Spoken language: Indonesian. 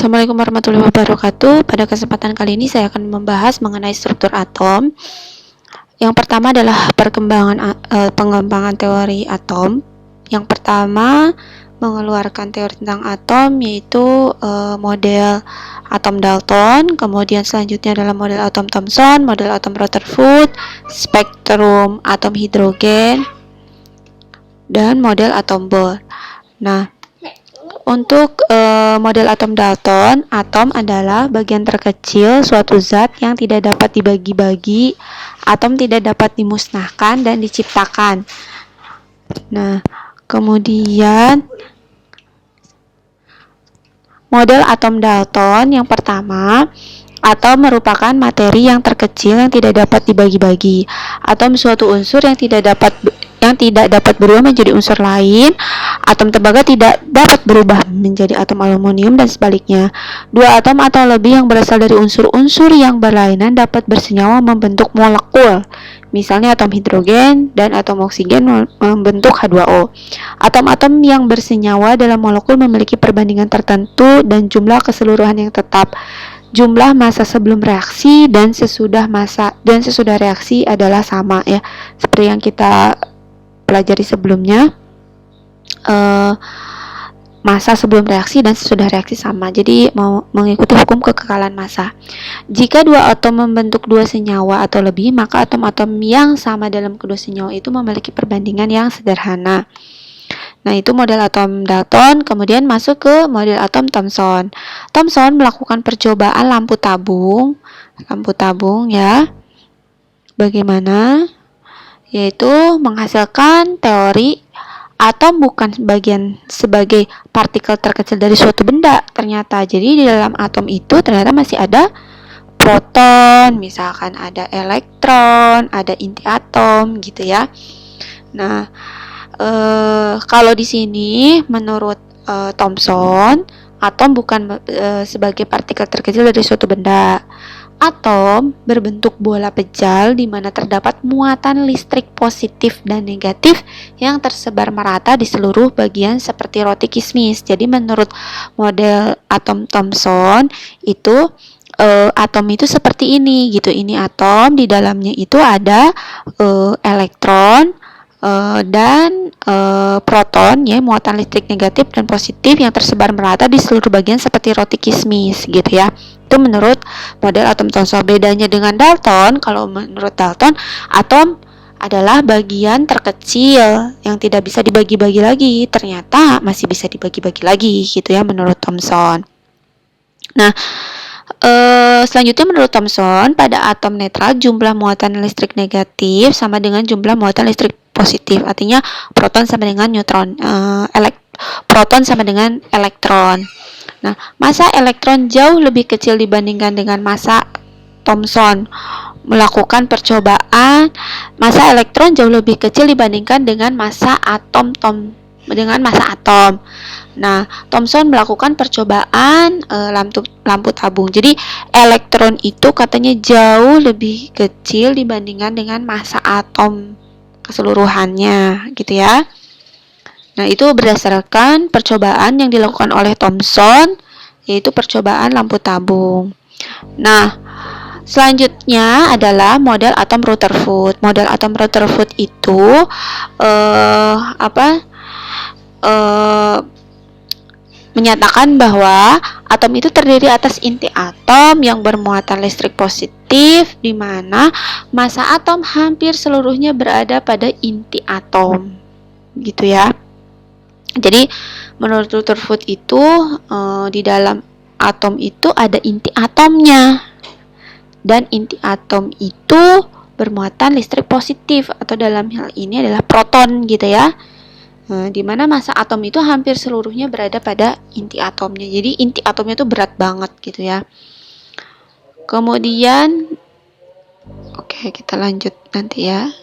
Assalamualaikum warahmatullahi wabarakatuh. Pada kesempatan kali ini saya akan membahas mengenai struktur atom. Yang pertama adalah pengembangan teori atom. Yang pertama mengeluarkan teori tentang atom, yaitu model atom Dalton. Kemudian selanjutnya adalah model atom Thomson, model atom Rutherford, spektrum atom hidrogen, dan model atom Bohr. Nah, untuk model atom Dalton, atom adalah bagian terkecil suatu zat yang tidak dapat dibagi-bagi. Atom tidak dapat dimusnahkan dan diciptakan. Nah, kemudian model atom Dalton yang pertama, atom merupakan materi yang terkecil yang tidak dapat dibagi-bagi. Atom suatu unsur yang tidak dapat berubah menjadi unsur lain. Atom tembaga tidak dapat berubah menjadi atom aluminium dan sebaliknya. Dua atom atau lebih yang berasal dari unsur-unsur yang berlainan dapat bersenyawa membentuk molekul. Misalnya atom hidrogen dan atom oksigen membentuk H2O. Atom-atom yang bersenyawa dalam molekul memiliki perbandingan tertentu dan jumlah keseluruhan yang tetap. Jumlah massa sebelum reaksi dan sesudah reaksi adalah sama, ya, seperti yang kita pelajari sebelumnya. Massa sebelum reaksi dan sesudah reaksi sama, jadi mau mengikuti hukum kekekalan massa. Jika dua atom membentuk dua senyawa atau lebih, maka atom-atom yang sama dalam kedua senyawa itu memiliki perbandingan yang sederhana. Nah, itu model atom Dalton. Kemudian masuk ke model atom Thomson. Thomson melakukan percobaan lampu tabung ya. Bagaimana? Yaitu menghasilkan teori atom bukan sebagai partikel terkecil dari suatu benda ternyata. Jadi di dalam atom itu ternyata masih ada proton, misalkan ada elektron, ada inti atom gitu ya. Nah, kalau di sini menurut Thomson, atom bukan sebagai partikel terkecil dari suatu benda. Atom berbentuk bola pejal di mana terdapat muatan listrik positif dan negatif yang tersebar merata di seluruh bagian seperti roti kismis. Jadi menurut model atom Thomson itu atom itu seperti ini gitu. Ini atom, di dalamnya itu ada elektron dan proton, ya, muatan listrik negatif dan positif yang tersebar merata di seluruh bagian seperti roti kismis gitu ya. Itu menurut model atom Thomson. Bedanya dengan Dalton, kalau menurut Dalton, atom adalah bagian terkecil yang tidak bisa dibagi-bagi lagi. Ternyata masih bisa dibagi-bagi lagi gitu ya menurut Thomson. Nah, selanjutnya menurut Thomson, pada atom netral jumlah muatan listrik negatif sama dengan jumlah muatan listrik positif. Artinya proton sama dengan neutron, proton sama dengan elektron. Nah, massa elektron jauh lebih kecil dibandingkan dengan massa Thomson. Melakukan percobaan, massa elektron jauh lebih kecil dibandingkan dengan massa atom. Nah, Thomson melakukan percobaan lampu tabung. Jadi elektron itu katanya jauh lebih kecil dibandingkan dengan massa atom keseluruhannya, gitu ya. Nah, itu berdasarkan percobaan yang dilakukan oleh Thomson, yaitu percobaan lampu tabung. Nah, selanjutnya adalah model atom Rutherford. Model atom Rutherford itu menyatakan bahwa atom itu terdiri atas inti atom yang bermuatan listrik positif, di mana massa atom hampir seluruhnya berada pada inti atom, gitu ya. Jadi menurut Rutherford itu di dalam atom itu ada inti atomnya, dan inti atom itu bermuatan listrik positif, atau dalam hal ini adalah proton gitu ya. Di mana massa atom itu hampir seluruhnya berada pada inti atomnya. Jadi inti atomnya itu berat banget gitu ya. Kemudian, oke, kita lanjut nanti ya.